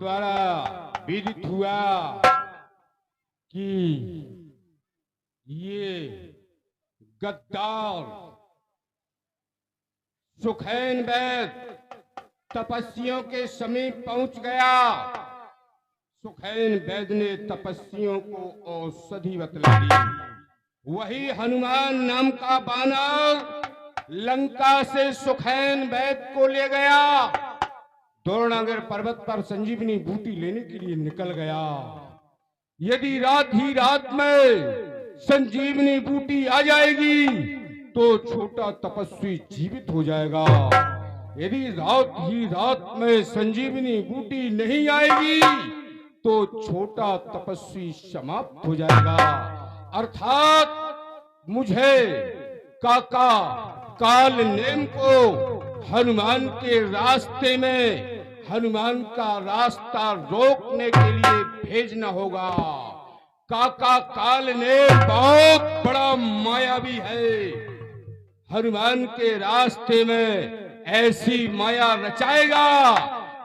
द्वारा विदित हुआ कि ये गद्दार सुखैन वैद्य तपस्वियों के समीप पहुंच गया। सुखैन वैद्य ने तपस्वियों को औषधि बतला दी। वही हनुमान नाम का बानर लंका से सुखैन वैद्य को ले गया। द्रोणागर पर्वत पर संजीवनी बूटी लेने के लिए निकल गया। यदि रात ही रात में संजीवनी बूटी आ जाएगी तो छोटा तपस्वी जीवित हो जाएगा। यदि रात ही रात में संजीवनी बूटी नहीं आएगी तो छोटा तपस्वी समाप्त हो जाएगा। अर्थात मुझे काका काल नेम को हनुमान के रास्ते में हनुमान का रास्ता रोकने के लिए भेजना होगा। काका काल नेम बहुत बड़ा मायावी है। हनुमान के रास्ते में ऐसी माया रचाएगा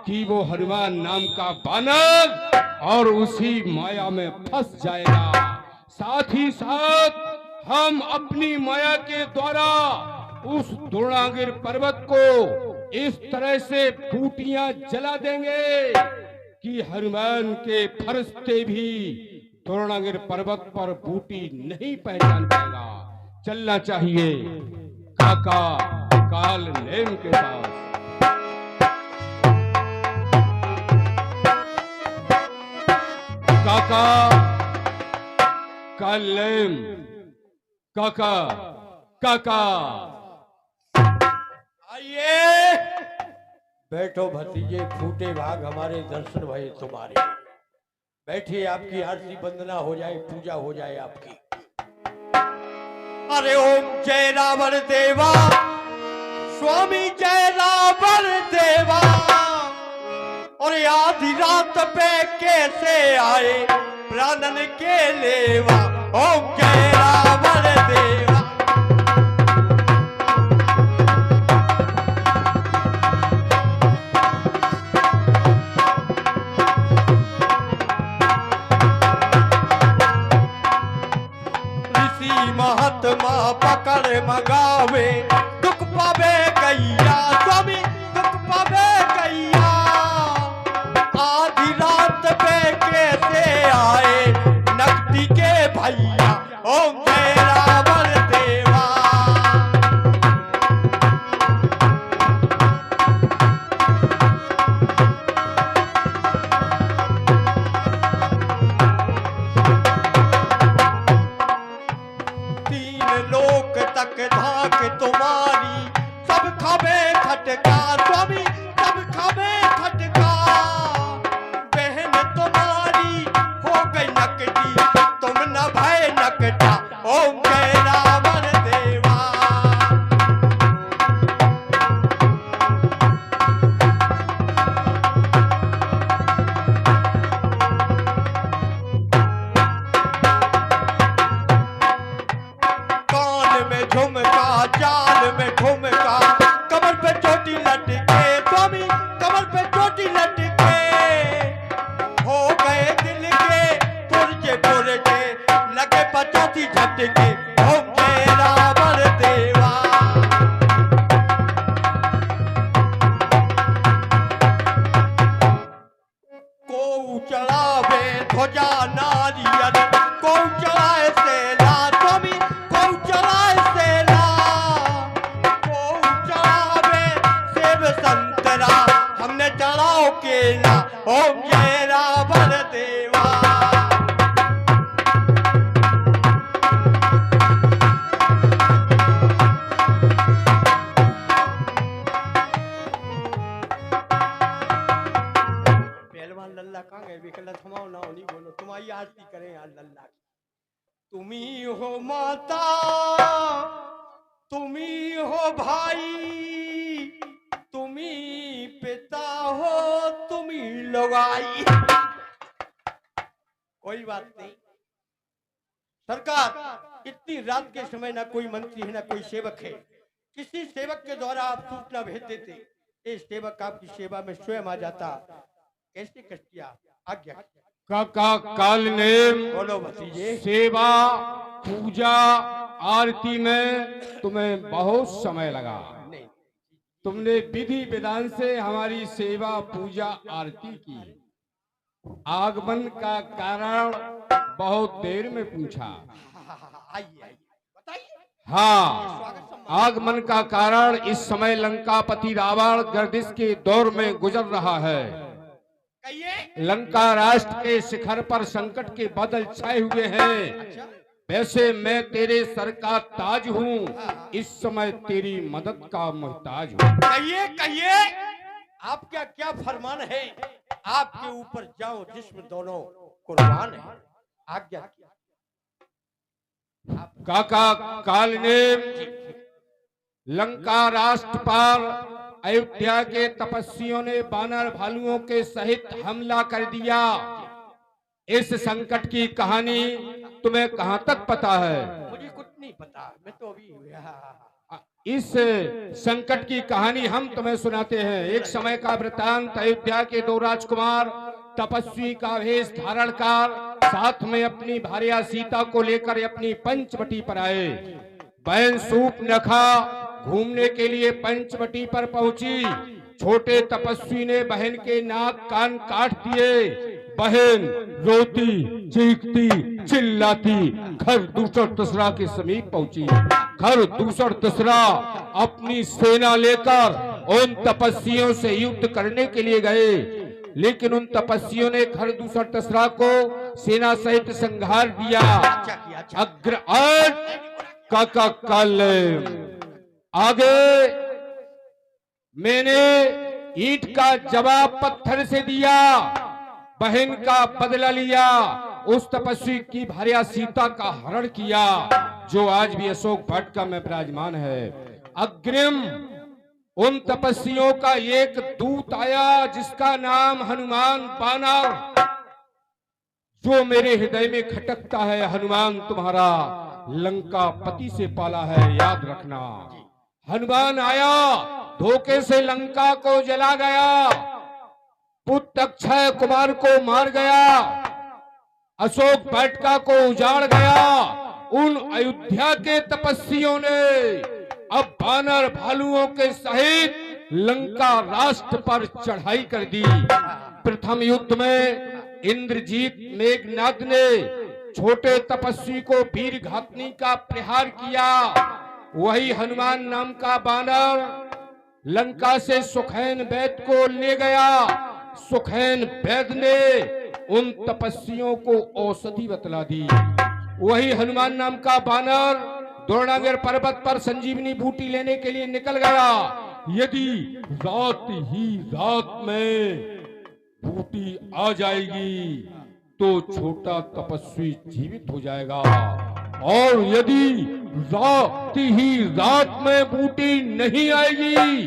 कि वो हनुमान नाम का बानर और उसी माया में फंस जाएगा। साथ ही साथ हम अपनी माया के द्वारा उस द्रोणागिर पर्वत को इस तरह से बूटियां जला देंगे कि हनुमान के फरिश्ते भी द्रोणागिर पर्वत पर बूटी नहीं पहचान पाएगा। चलना चाहिए काका काल नेम के पास। काका काल नेम, काका काका आइए बैठो भतीजे, फूटे भाग हमारे दर्शन भये तुम्हारे। बैठिए, आपकी आरती वंदना हो जाए, पूजा हो जाए आपकी। अरे ओम जय रावण देवा, स्वामी जय रावण देवा। और आधी रात पे कैसे आए प्राणन के लेवा। ओम जय रावण देवा। महात्मा पकड़ मगावे, दुख पावे गैया स्वामी, दुख पावे गैया। आधी रात पे कैसे आए नकटी के भैया। ओम जय रावण देवा। लोक तक धाक तुम्हारी, सब खावे खटका स्वामी, सब खावे खटका। बहन तुम्हारी हो गई नकटी, तुम न भय नकटा। ओम जय रावण देवा। झुमका जाल में घुमका, कमर पे चोटी लटके स्वामी, कमर पे चोटी लटके। हो गए दिल के पुरजे पुरजे, लगे पचोटी झटके। ओम जय रावण देवा। को चढ़ावे ध्वजा नारियल, को चढ़ाए सेला स्वामी, को चढ़ाए सेला। को चढ़ावे सेब संतरा, हमने चढ़ाओ केला। ओम जय रावण देवा। पहलवान लल्ला कहाँ गए? विकल थमाओ ना, नहीं बोलो, तुम्हारी आरती करें यार लल्ला की। तुम्ही हो माता, तुम्ही हो भाई, तुम्ही पिता हो, तुम्ही लुगाई। कोई बात नहीं सरकार, इतनी रात के समय ना कोई मंत्री है ना कोई सेवक है। किसी सेवक के द्वारा आप सूचना भेज देते, ये सेवक आपकी सेवा में स्वयं आ जाता। कैसे कष्ट किया? आज्ञा काका काल ने बोलो भतीजे। सेवा पूजा आरती में तुम्हें बहुत समय लगा। नहीं, तुमने विधि विधान से हमारी सेवा पूजा आरती की। आगमन का कारण बहुत देर में पूछा। आइए आइए बताइए। हाँ, स्वागत सम्मान। आगमन का कारण इस समय लंकापति रावण गर्दिश के दौर में गुजर रहा है। कहिए। लंका राष्ट्र के शिखर पर संकट के बादल छाए हुए हैं। अच्छा, वैसे मैं तेरे सर का ताज हूँ, इस समय तेरी मदद का मोहताज हूँ। कहिए कहिए, आपका क्या फरमान है? आपके ऊपर जाओ जिस्म दोनों कुर्बान है। आज्ञा काका काल ने लंका राष्ट्र पर अयोध्या के तपस्वियों ने बानर भालुओं के सहित हमला कर दिया। इस संकट की कहानी तुम्हें कहां तक पता है? मुझे कुछ नहीं पता, मैं तो अभी इस संकट की कहानी हम तुम्हें सुनाते हैं। एक समय का वृतांत। अयोध्या के दो राजकुमार तपस्वी का वेश धारण कर साथ में अपनी भार्या सीता को लेकर अपनी पंचवटी पर आए। बहन सूर्पनखा घूमने के लिए पंचवटी पर पहुंची। छोटे तपस्वी ने बहन के नाक कान काट दिए। बहन रोती चीखती चिल्लाती घर दूसर तसरा के समीप पहुंची। घर दूसर तसरा अपनी सेना लेकर उन तपस्वियों से युद्ध करने के लिए गए, लेकिन उन तपस्वियों ने घर दूसर तसरा को सेना सहित संहार दिया। अग्र काका काल आगे मैंने ईंट का जवाब पत्थर से दिया, बहन का बदला लिया। उस तपस्वी की भार्या सीता का हरण किया, जो आज भी अशोक वाटिका में विराजमान है। अग्रिम उन तपस्वियों का एक दूत आया, जिसका नाम हनुमान बानर, जो मेरे हृदय में खटकता है। हनुमान तुम्हारा लंका पति से पाला है, याद रखना। हनुमान आया, धोखे से लंका को जला गया, पुत्र अक्षय कुमार को मार गया, अशोक वाटिका को उजाड़ गया। उन अयोध्या के तपस्वियों ने अब बानर भालुओं के सहित लंका राष्ट्र पर चढ़ाई कर दी। प्रथम युद्ध में इंद्रजीत मेघनाद ने छोटे तपस्वी को वीर घातनी का प्रहार किया। वही हनुमान नाम का बानर लंका से सुखैन वैद को ले गया। सुखैन वैद ने उन तपस्वियों को औषधि बतला दी। वही हनुमान नाम का बानर द्रोणागिर पर्वत पर संजीवनी बूटी लेने के लिए निकल गया। यदि रात ही रात में बूटी आ जाएगी तो छोटा तपस्वी जीवित हो जाएगा, और यदि रात ही रात में बूटी नहीं आएगी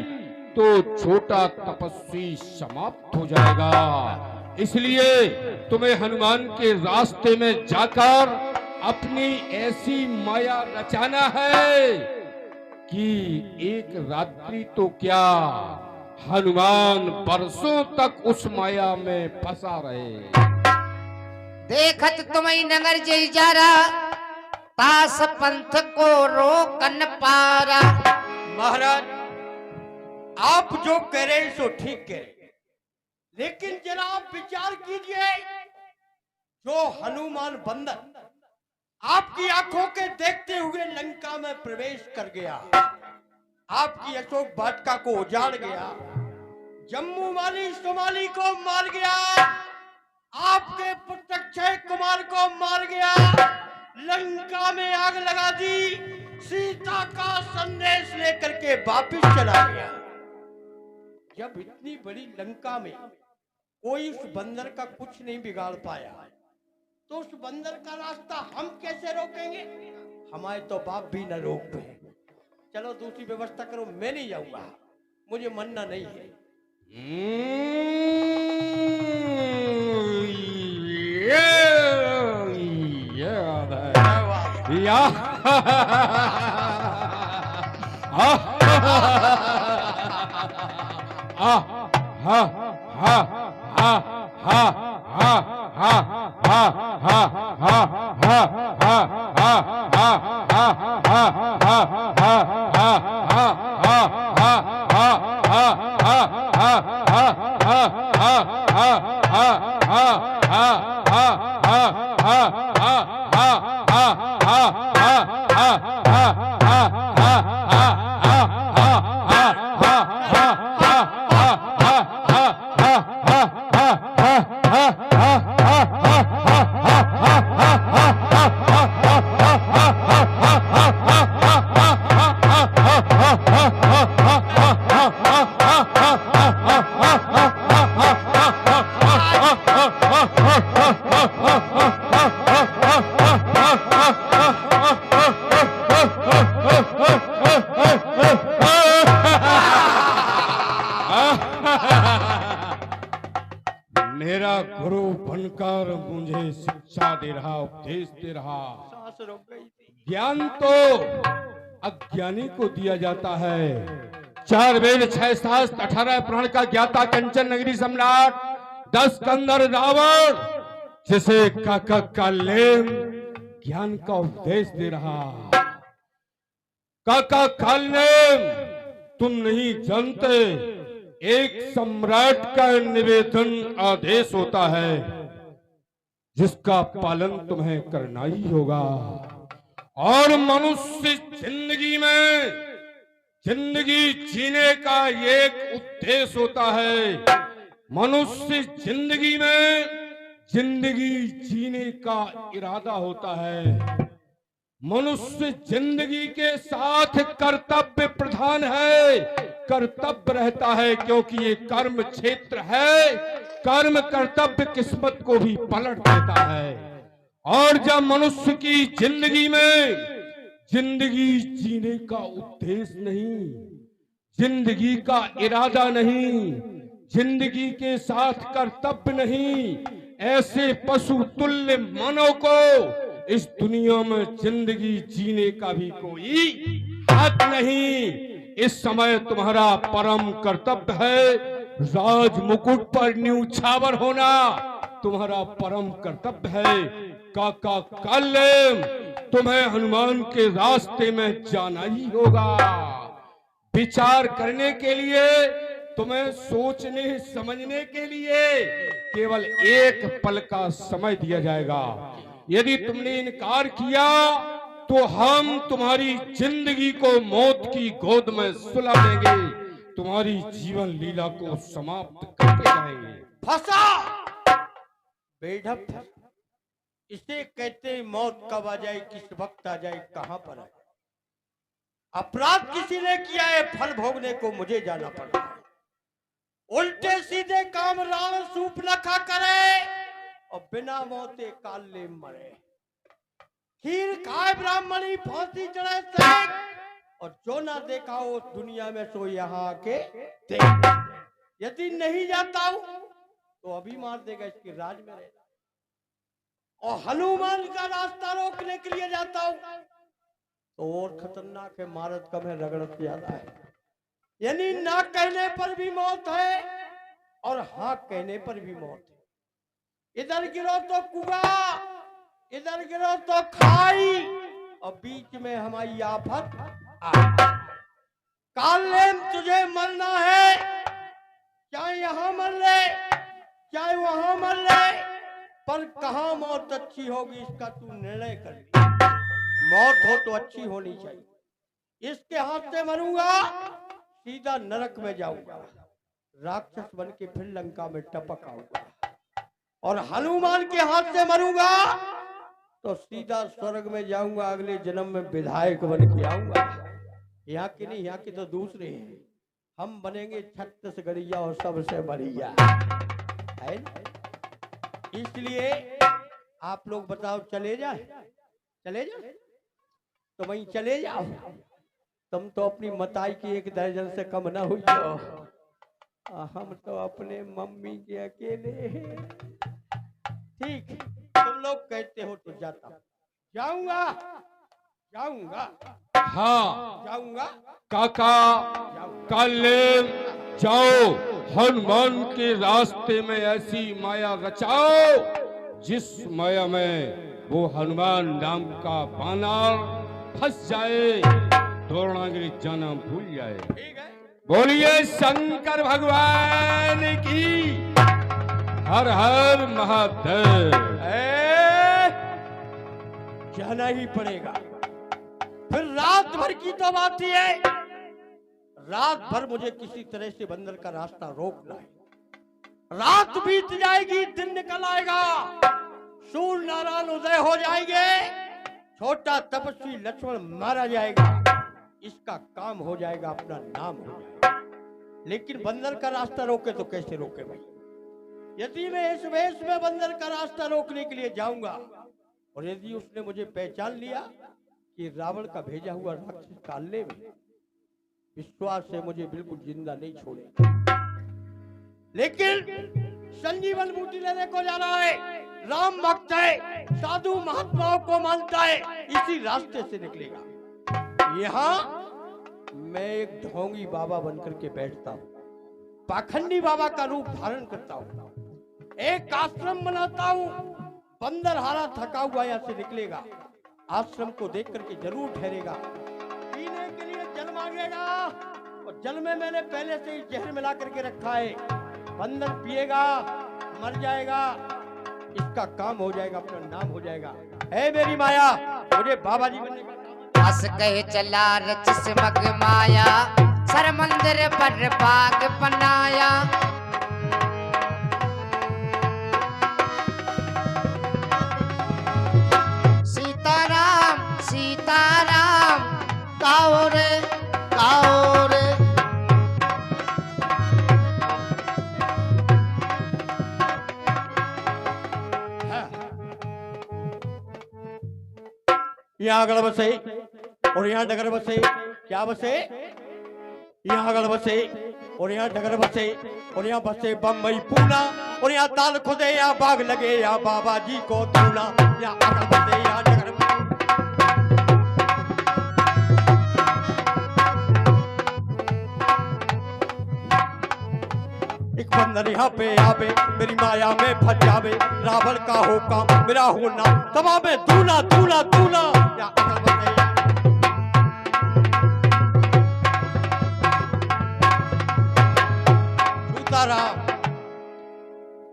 तो छोटा तपस्वी समाप्त हो जाएगा। इसलिए तुम्हें हनुमान के रास्ते में जाकर अपनी ऐसी माया रचाना है कि एक रात्रि तो क्या, हनुमान बरसों तक उस माया में फंसा रहे। देखत तुम्हें नगर जय जारा, तास पंथ को रोक न पारा। महाराज, आप जो कह रहे हैं सो ठीक कह रहे, लेकिन जरा आप विचार कीजिए, जो हनुमान बंदर आपकी आंखों के देखते हुए लंका में प्रवेश कर गया, आपकी अशोक वाटिका को उजाड़ गया, जम्मू वाली सोमाली को मार गया, आपके पुत्र अक्षय कुमार को मार गया, लंका में आग लगा दी, सीता का संदेश लेकर के वापिस चला गया। जब इतनी बड़ी लंका में कोई उस बंदर का कुछ नहीं बिगाड़ पाया, तो उस बंदर का रास्ता हम कैसे रोकेंगे? हमारे तो बाप भी न रोक पाए। चलो दूसरी व्यवस्था करो, मैं नहीं जाऊंगा, मुझे मानना नहीं है। मेरा गुरु बनकर मुझे शिक्षा दे रहा, उपदेश दे रहा। सांस रुक गई थी। ज्ञान तो अज्ञानी को दिया जाता है। 4 वेद 6 शास्त्र 18 पुराण का ज्ञाता कंचन नगरी सम्राट 10 कंदर रावण जिसे काका का लेम ज्ञान का उपदेश दे रहा। काका कालनेम तुम नहीं जानते, एक सम्राट का निवेदन आदेश होता है जिसका पालन तुम्हें करना ही होगा। और मनुष्य जिंदगी में जिंदगी जीने का एक उद्देश्य होता है। मनुष्य जिंदगी में जिंदगी जीने का इरादा होता है। मनुष्य जिंदगी के साथ कर्तव्य प्रधान है, कर्तव्य रहता है, क्योंकि ये कर्म क्षेत्र है। कर्म कर्तव्य किस्मत को भी पलट देता है। और जब मनुष्य की जिंदगी में जिंदगी जीने का उद्देश्य नहीं, जिंदगी का इरादा नहीं, जिंदगी के साथ कर्तव्य नहीं, ऐसे पशु तुल्य मानव को इस दुनिया में जिंदगी जीने का भी कोई हक नहीं। इस समय तुम्हारा परम कर्तव्य है राज मुकुट पर न्यूछावर होना, तुम्हारा परम कर्तव्य है। काका कालेम तुम्हें हनुमान के रास्ते में जाना ही होगा। विचार करने के लिए, तुम्हें सोचने समझने के लिए केवल एक पल का समय दिया जाएगा। यदि तुमने इनकार किया तो हम तुम्हारी जिंदगी को मौत की गोद में सुला देंगे, तुम्हारी जीवन लीला को समाप्त करके जाएंगे। फंसा बेढप, इसे कहते हैं मौत कब आ जाए, किस वक्त आ जाए, कहां पर आए। अपराध किसी ने किया है, फल भोगने को मुझे जाना पड़ता है। उल्टे सीधे काम रावण सूर्पनखा करे और बिना मौते काले मरे। खीर खाए ब्राह्मणी, फांसी चढ़े सैक, और जो ना देखा हो दुनिया में सो यहाँ आके देख। यदि नहीं जाता हूं तो अभी मार देगा, इसके राज में रहता। और हनुमान का रास्ता रोकने के लिए जाता हूं तो और खतरनाक है, मारत कम है, रगड़त ज्यादा है। यानी ना कहने पर भी मौत है और हाँ कहने पर भी मौत है। इधर गिरो तो कुआं, इधर गिरो तो खाई, और बीच में हमारी आफत कालेम तुझे मरना है, चाहे यहां मर ले चाहे वहां मर ले, पर कहां मौत अच्छी होगी इसका तू निर्णय कर ले। मौत हो तो अच्छी होनी चाहिए। इसके हाथ से मरूंगा सीधा नरक में जाऊंगा, राक्षस बन के फिर लंका में टपक आऊंगा। और हनुमान के हाथ से मरूंगा तो सीधा स्वर्ग में जाऊंगा, अगले जन्म में विधायक बन के आऊंगा। यहाँ के नहीं, यहाँ के तो दूसरे हैं। हम बनेंगे छत्तीसगढ़िया और सबसे बढ़िया है। इसलिए आप लोग बताओ, चले जाए तो वहीं चले जाओ। तुम तो अपनी मताई की 1 दर्जन से कम ना हुई हो, हम तो अपने मम्मी के अकेले हैं। ठीक, तुम लोग कहते हो तो जाता, जाऊंगा हाँ जाऊंगा। काका कल जाओ, हनुमान के रास्ते में ऐसी माया रचाओ जिस माया में वो हनुमान नाम का बानर फंस जाए, द्रोणागिरी जाना भूल जाए। ठीक है, बोलिए शंकर भगवान की हर हर महादेव। जाना ही पड़ेगा। फिर रात भर की तो बात ही है, रात भर मुझे किसी तरह से बंदर का रास्ता रोकना है। रात बीत जाएगी, दिन निकल आएगा, सूर्य नारायण उदय हो जाएंगे, छोटा तपस्वी लक्ष्मण मारा जाएगा, इसका काम हो जाएगा, अपना नाम हो जाएगा। लेकिन बंदर का रास्ता रोके तो कैसे रोके भाई? यदि मैं इस वेश में बंदर का रास्ता रोकने के लिए जाऊंगा और यदि उसने मुझे पहचान लिया कि रावण का भेजा हुआ राक्षस कालने में, विश्वास से मुझे बिल्कुल जिंदा नहीं छोड़ेगा। लेकिन संजीवन बूटी लेने को जा रहा है, राम भक्त है, साधु महात्माओं को मानता है, इसी रास्ते से निकलेगा। यहाँ मैं एक ढोंगी बाबा बनकर के बैठता हूँ, पाखंडी बाबा का रूप धारण करता हूँ, एक आश्रम बनाता हूँ। बंदर हारा थका हुआ यहाँ से निकलेगा, आश्रम को देख करके जरूर ठहरेगा, पीने के लिए जल मांगेगा, और जल में मैंने पहले से ही जहर मिला करके रखा है। बंदर पिएगा, मर जाएगा, इसका काम हो जाएगा, अपना नाम हो जाएगा। है मेरी माया, मुझे बाबा जी बनने का। हंस कहे चला रच से मग माया, सर मंदिर पर बाग बनाया। सीताराम सीताराम गाओ रे गाओ रे। यहाँ अगल बसे और यहाँ डगर बसे, क्या बसे? यहाँ अगल बसे और यहाँ डगर बसे, और यहाँ बसे बम्बई पूना, और यहाँ ताल खुदे, यहाँ बाग लगे, यहाँ बाबा जी को धूना। यहाँ अगल बसे, यहाँ डगर बसे। एक बंदर यहाँ पे आवे, मेरी माया में फंस जावे, रावण का हो काम मेरा होना, तबा में दूना दूना दूना। यहाँ अगल बसे,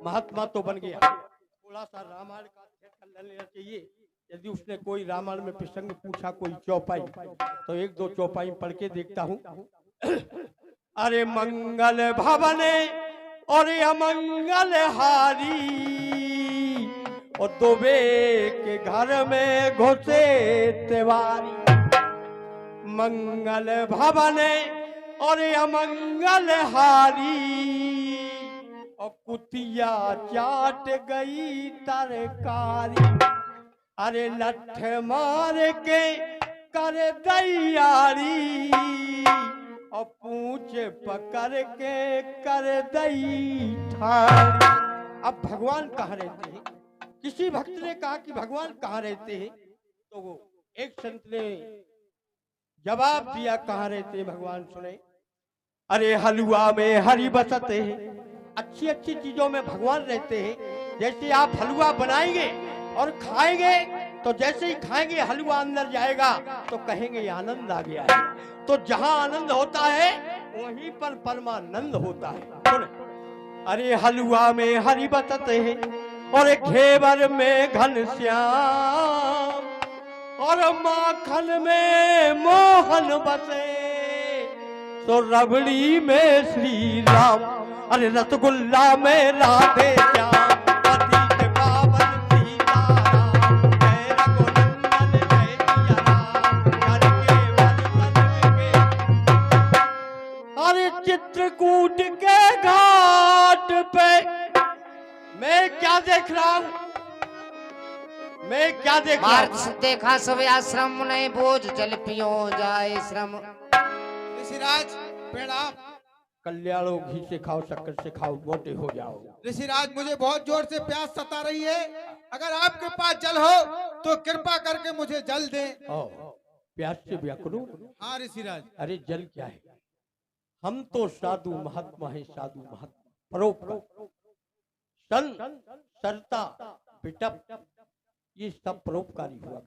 महात्मा तो बन गया, थोड़ा सा रामायण का अध्ययन कर लेना चाहिए। यदि उसने कोई रामायण में प्रसंग पूछा, कोई चौपाई, तो एक दो चौपाई पढ़ के देखता हूँ। अरे मंगल भवने और अमंगल हारी, और दुबे के घर में घुसे तिवारी। मंगल भवने और अमंगल हारी, और कुतिया चाट गई तरकारी। अरे लठ मार के कर दैयारी, और पूछ पकड़ के कर दई ठारी। अब भगवान कहाँ रहते हैं? किसी भक्त ने कहा कि भगवान कहाँ रहते हैं, तो वो एक संत ने जवाब दिया, कहाँ रहते हैं भगवान? सुने, अरे हलवा में हरि बसते हैं। अच्छी अच्छी चीजों में भगवान रहते हैं। जैसे आप हलवा बनाएंगे और खाएंगे, तो जैसे ही खाएंगे हलवा अंदर जाएगा तो कहेंगे आनंद आ गया है। तो जहां आनंद होता है वहीं पर परमानंद होता है। सुने, अरे हलवा में हरि बसते हैं, और घेवर में घनश्याम, और माखन में मोहन बसे, तो रबड़ी में श्री राम, अरे रसगुल्ला में राधे श्याम। पति के पावन सीताराम, जय रघुनंदन जय सिया राम, घर के बर्तन के। अरे चित्रकूट के घाट पे मैं क्या देख रहा हूँ? मैं क्या देख रहा हूँ? देखा सब आश्रम नहीं बोझ जल पियो जाए श्रम। ऋषिराज प्रणाम। कल्याणों घी से खाओ, शक्कर से खाओ, मोटे हो जाओ। ऋषिराज मुझे बहुत जोर से प्यास सता रही है, अगर आपके पास जल हो तो कृपा करके मुझे जल दें। प्यास से व्याकुल? हाँ ऋषिराज। अरे जल क्या है? हम तो साधु महात्मा है, साधु महात्मा परोपकार, सन सरता बिटप, ये सब परोपकारी हुआ।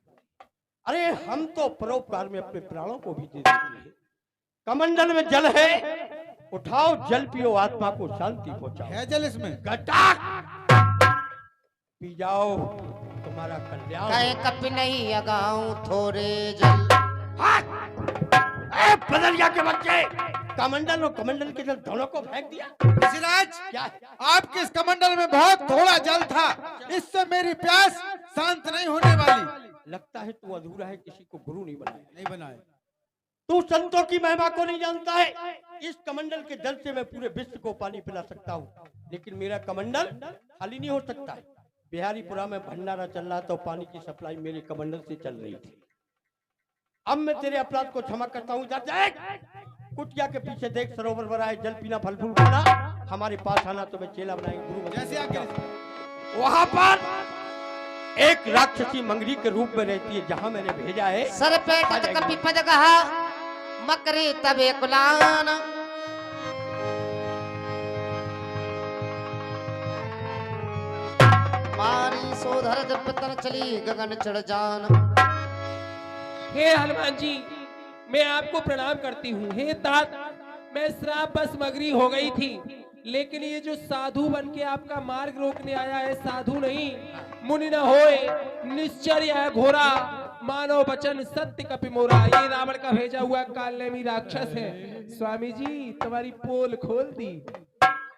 अरे हम तो परोपकार में अपने प्राणों को भी दे देते हैं। कमंडल में जल है, उठाओ जल पियो, आत्मा को शांति पहुंचाओ। है जल इसमें? गटाक पी जाओ, तुम्हारा कल्याण। कहे कपि नहीं अगाऊं थोड़े जल। बदलिया के बच्चे, कमंडल और कमंडल के जल दोनों को फेंक दिया। ऋषिराज, क्या है? आपके इस कमंडल में बहुत थोड़ा जल था, इससे मेरी प्यास शांत नहीं होने वाली। लगता है तू अधूरा है, किसी को गुरु नहीं बनाया। नहीं बनाए। तू संतों की महिमा को नहीं जानता है। इस कमंडल के जल से मैं पूरे विश्व को पानी पिला सकता हूँ, लेकिन मेरा कमंडल खाली नहीं हो सकता है। बिहारीपुरा में भंडारा चल रहा तो पानी की सप्लाई मेरे कमंडल से चल रही थी। अब मैं तेरे अपराध को क्षमा करता हूँ। कुटिया के पीछे देख, सरोवर बनाए, जल पीना, फल फूल खाना, हमारे पास आना तो मैं चेला बनाएंगे, गुरु बनाएंगे। जैसे आगे वहां पर एक राक्षसी मंगरी के रूप में रहती है, जहां मैंने भेजा है। सर पे कपि पद कहा मकरे तबे कुलान। मारी सोधर जब पतन चली गगन चढ़ जान। हे हनुमान जी, मैं आपको प्रणाम करती हूँ। हे तात, मैं श्राप बस मगरी हो गई थी, लेकिन ये जो साधु बन के आपका मार्ग रोकने आया है, साधु नहीं, मुनि न होए, निश्चर है घोरा, मानो वचन सत्य कपि मोरा। ये रावण का भेजा हुआ कालनेमी राक्षस है। स्वामी जी, तुम्हारी पोल खोल दी।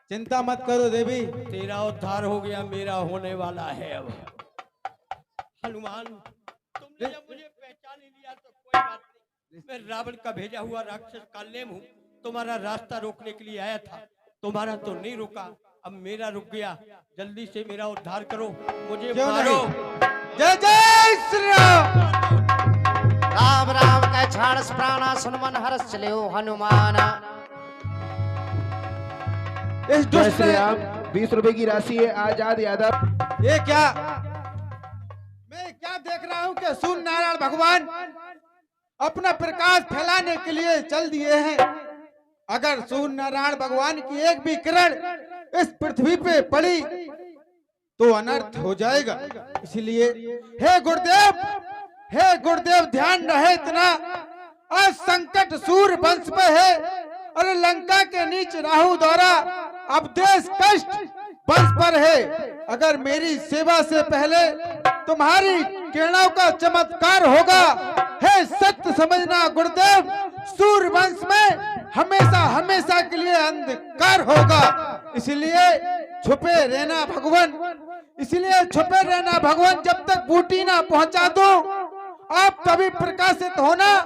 चिंता मत करो देवी, तेरा उद्धार हो गया, मेरा होने वाला है। अब हनुमान, तुमने जब मुझे पहचान ही लिया तो कोई बात नहीं। मैं रावण का भेजा हुआ राक्षस कालनेम हूँ। तुम्हारा रास्ता रोकने के लिए आया था, तुम्हारा तो नहीं रुका, अब मेरा रुक गया। जल्दी से मेरा उद्धार करो, मुझे मारो। जय जय श्री राम। राम राम कह छाड़स प्राणा, सुन मन हरस चले हो हनुमान। इस दुष्ट ने 20 रुपए की राशि है आजाद यादव। ये क्या मैं क्या देख रहा हूँ कि सूर्य नारायण भगवान अपना प्रकाश फैलाने के लिए चल दिए हैं। अगर सूर्य नारायण भगवान की एक भी किरण इस पृथ्वी पे पड़ी तो अनर्थ हो जाएगा। इसलिए हे गुरुदेव ध्यान रहे इतना, आज संकट सूर्य वंश पे है। अरे लंका के नीचे राहु द्वारा अब देश कष्ट वंश पर है। अगर मेरी सेवा से पहले तुम्हारी किरणों का चमत्कार होगा, हे सत्य समझना गुरुदेव, सूर्य वंश में हमेशा हमेशा के लिए अंधकार होगा। इसलिए छुपे रहना भगवान, इसलिए छुपे रहना भगवान। जब तक बूटी ना पहुंचा दो, आप तभी प्रकाशित होना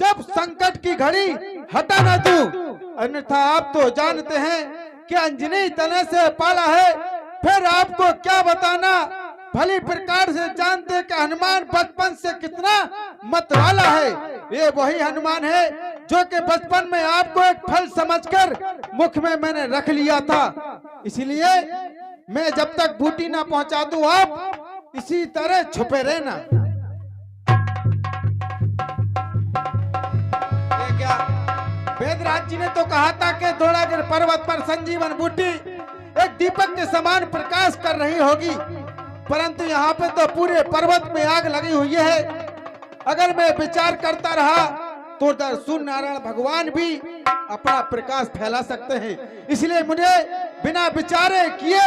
जब संकट की घड़ी हटा ना दो। अन्यथा आप तो जानते हैं कि अंजनी तने से पाला है, फिर आपको क्या बताना। भली प्रकार से जानते कि हनुमान बचपन से कितना मतवाला है। ये वही हनुमान है जो कि बचपन में आपको एक फल समझकर मुख में मैंने रख लिया था। इसलिए मैं जब तक बूटी ना पहुंचा दूं, आप इसी तरह छुपे रहना। ये क्या, वेदराज जी ने तो कहा था कि धौलागिर पर्वत पर संजीवन बूटी एक दीपक के समान प्रकाश कर रही होगी, परंतु यहाँ पे तो पूरे पर्वत में आग लगी हुई है। अगर मैं विचार करता रहा तो सूर्य नारायण भगवान भी अपना प्रकाश फैला सकते हैं। इसलिए मुझे बिना विचारे किए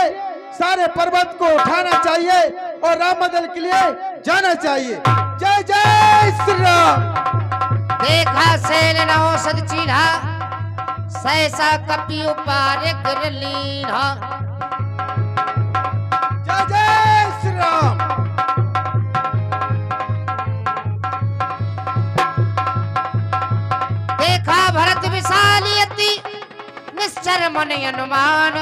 सारे पर्वत को उठाना चाहिए और राम मंदिर के लिए जाना चाहिए। जय जय श्री राम। देखा सेन न हो सद चीन्हा, सहसा कपि उपार कर लीन्हा। जय जय श्री राम। देखा भरत विशाली अति निश्चर मन अनुमान।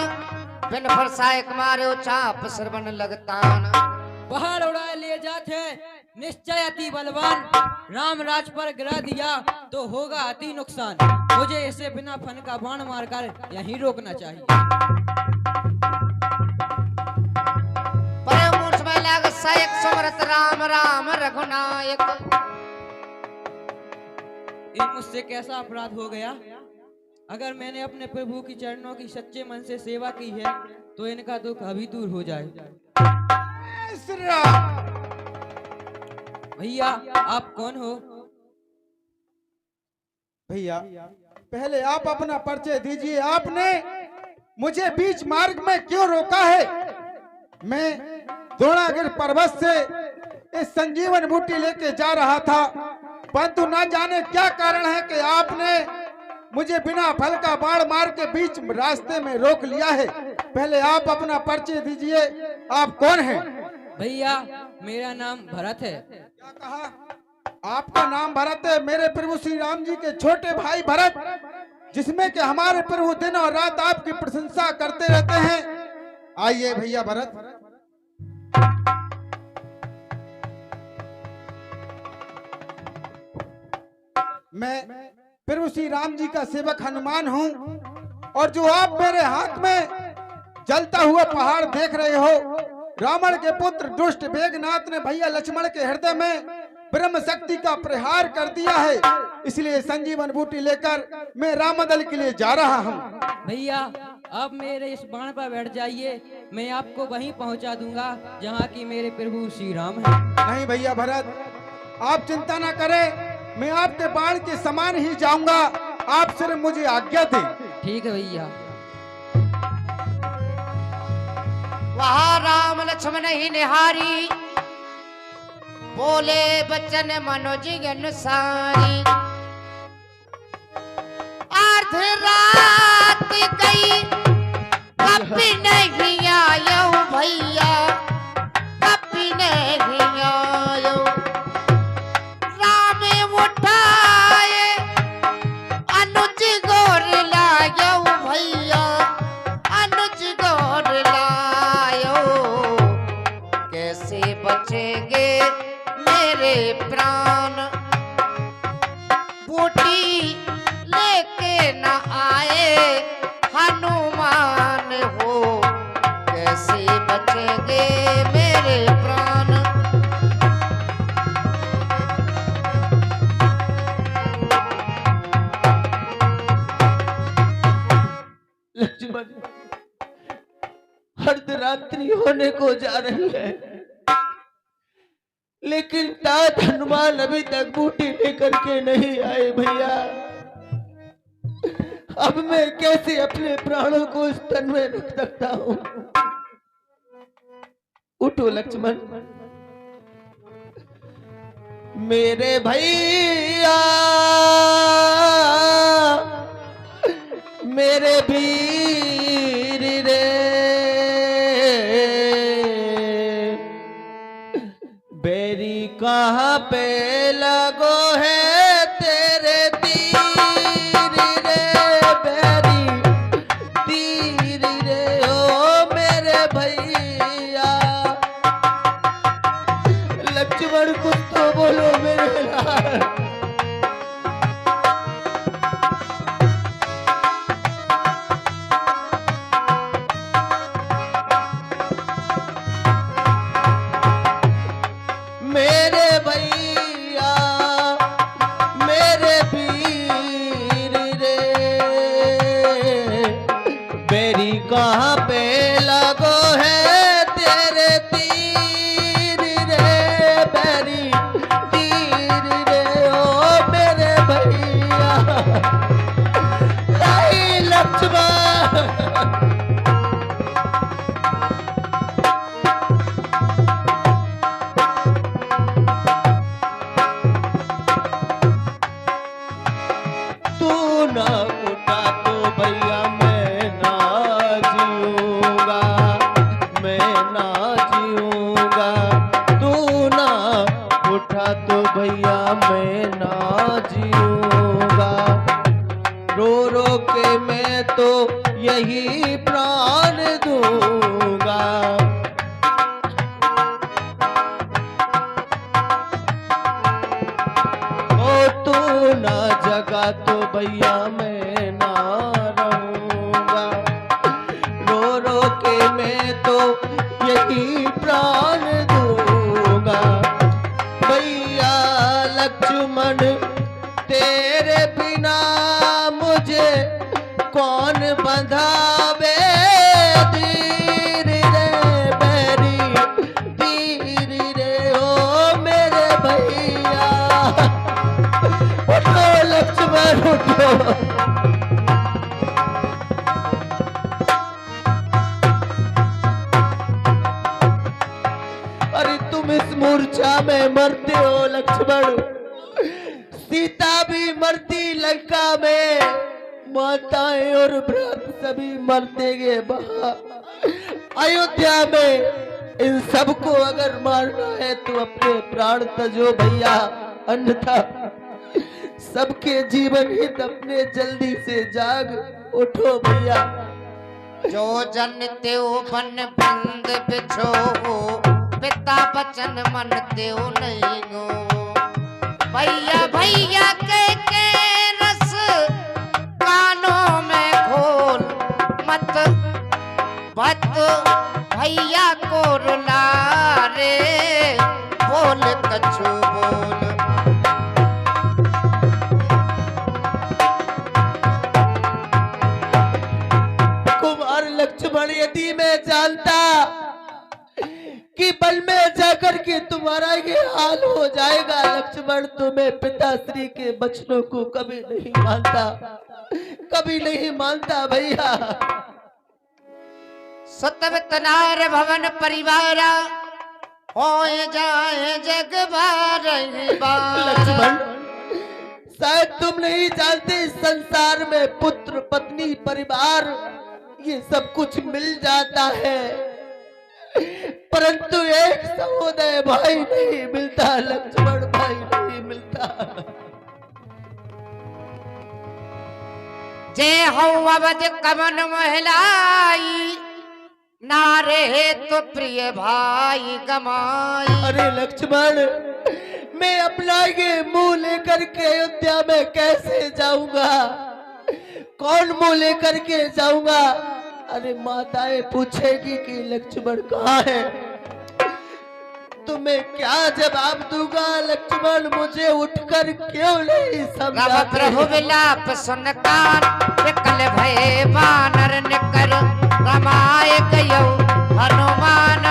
बिन फरसायक मारो चाप श्रवण लगतान। पहाड़ उड़ा लिए जाते निश्चय अति बलवान। राम राज पर गिरा दिया तो होगा अति नुकसान। मुझे इसे बिना फन का बाण मारकर यहीं रोकना चाहिए। पर मूठ में लग सयक सुमरत राम राम रघुनायक। ये मुझसे कैसा अपराध हो गया अगर मैंने अपने प्रभु की चरणों की सच्चे मन से सेवा की है तो इनका दुख अभी दूर हो जाए। श्री राम। भैया आप कौन हो? भैया पहले आप अपना परिचय दीजिए। आपने मुझे बीच मार्ग में क्यों रोका है? मैं द्रोणागिर पर्वत से इस संजीवन बूटी लेके जा रहा था, परंतु ना जाने क्या कारण है कि आपने मुझे बिना फल का बाण मार के बीच रास्ते में रोक लिया है। पहले आप अपना परिचय दीजिए, आप कौन हैं? भैया मेरा नाम भरत है। क्या कहा? आपका नाम भरत है? मेरे प्रभु श्री राम जी के छोटे भाई भरत, जिसमें कि हमारे प्रभु दिन और रात आपकी प्रशंसा करते रहते हैं। आइए भैया भरत। मैं प्रभु श्री राम जी का सेवक हनुमान हूँ, और जो आप मेरे हाथ में जलता हुआ पहाड़ देख रहे हो, रावण के पुत्र दुष्ट मेघनाथ ने भैया लक्ष्मण के हृदय में ब्रह्म शक्ति का प्रहार कर दिया है। इसलिए संजीवन बूटी लेकर मैं रामदल के लिए जा रहा हूँ। भैया आप मेरे इस बाण पर बैठ जाइए, मैं आपको वहीं पहुंचा दूंगा जहां की मेरे प्रभु श्री राम है। नहीं भैया भरत, आप चिंता ना करें, मैं आपके बाण के समान ही जाऊंगा। आप सिर्फ मुझे आज्ञा दें। ठीक है भैया। वहाँ राम लक्ष्मण ही निहारी, बोले बचन मनोजी अनुसारी। अर्ध रात गई कभी नहीं आयो भैया, कभी नहीं आयो। राम उठाए अनुज गोर लायो भैया, अनुज गोर लायो। कैसे बचेंगे मेरे प्राण, बूटी लेके न आए हनुमान हो। कैसे बचेंगे मेरे प्राण। लक्ष्मण, अर्धरात्रि होने को जा रही है, लेकिन तात हनुमान अभी तक बूटी लेकर के नहीं आए। भैया अब मैं कैसे अपने प्राणों को इस तन में रख सकता हूँ? उठो लक्ष्मण। मेरे भैया मेरे वीर रे, बेरी कहाँ पे लगो है तेरे तीर रे, बेरी तीर रे ओ मेरे भैया। लक्ष्मण कुछ तो बोलो मेरे लाल। मेरे भैया मेरे वीर रे, बेरी कहाँ पे लगो है तेरे तीर रे, बेरी तीर रे ओ मेरे भैया। आई लक्ष्मण। ना उठा तो भैया मैं ना जीऊंगा, मैं ना जीऊंगा। तू ना उठा तो भैया मैं ना जीऊंगा। रो रो के मैं तो यही प्राण दूंगा। ओ तू ना जगा तो भैया मैं ना रहूंगा। रो रो के मैं तो यही प्राण दूंगा। भैया लक्ष्मण तेरे बिना मुझे मूर्छा में मरते हो लक्ष्मण। सीता भी मरती लंका में, माताएं और भ्रात सभी मरते गए वहां अयोध्या में। इन सबको अगर मारना है तो अपने प्राण तजो भैया, अन्यथा सबके जीवन हित अपने जल्दी से जाग उठो भैया। जो जन त्यो बन बंद बिछो, पिता बचन मन त्यो नहीं गो। भैया भैया के रस कानों में घोल मत बत, भैया को रुला रे बोल कछु बोल। कुमार लक्ष्मण यदि मैं जानता कि बल में जाकर के तुम्हारा ये हाल हो जाएगा लक्ष्मण, तो मैं पिताश्री के बचनों को कभी नहीं मानता, कभी नहीं मानता भैया। सतवत नार भवन परिवारा, होए जाए जग लक्ष्मण, शायद तुम नहीं जानते इस संसार में पुत्र पत्नी परिवार ये सब कुछ मिल जाता है, परंतु एक सहोदय भाई नहीं मिलता लक्ष्मण, भाई नहीं मिलता। जय हो अवध कवन महलाई, नारे तो प्रिय भाई गमाई। अरे लक्ष्मण, मैं अपना ये मुंह लेकर के अयोध्या में कैसे जाऊंगा, कौन मुंह लेकर के जाऊंगा? अरे माताएं पूछेगी कि लक्ष्मण कहाँ है, तो मैं क्या जवाब दूंगा लक्ष्मण? मुझे उठकर क्यों नहीं समझा? प्रभु विलाप सुन कान, विकल भय वानर निकर, रमाए गयो हनुमान,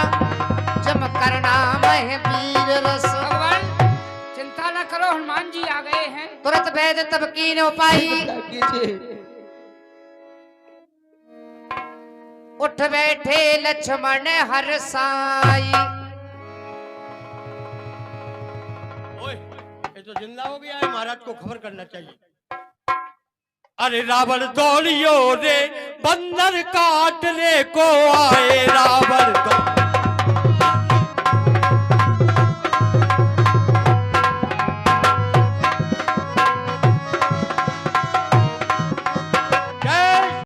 जम करना मह वीर रस। भगवान चिंता न करो, हनुमान जी आ गए हैं। तुरंत वैद तब कीन उपाई, उठ बैठे लक्ष्मण हर साई। ओए, ये तो जिंदा हो गया है, महाराज को खबर करना चाहिए। अरे रावण दौड़ियो रे, बंदर काटने को आए रावण दौड़ियो।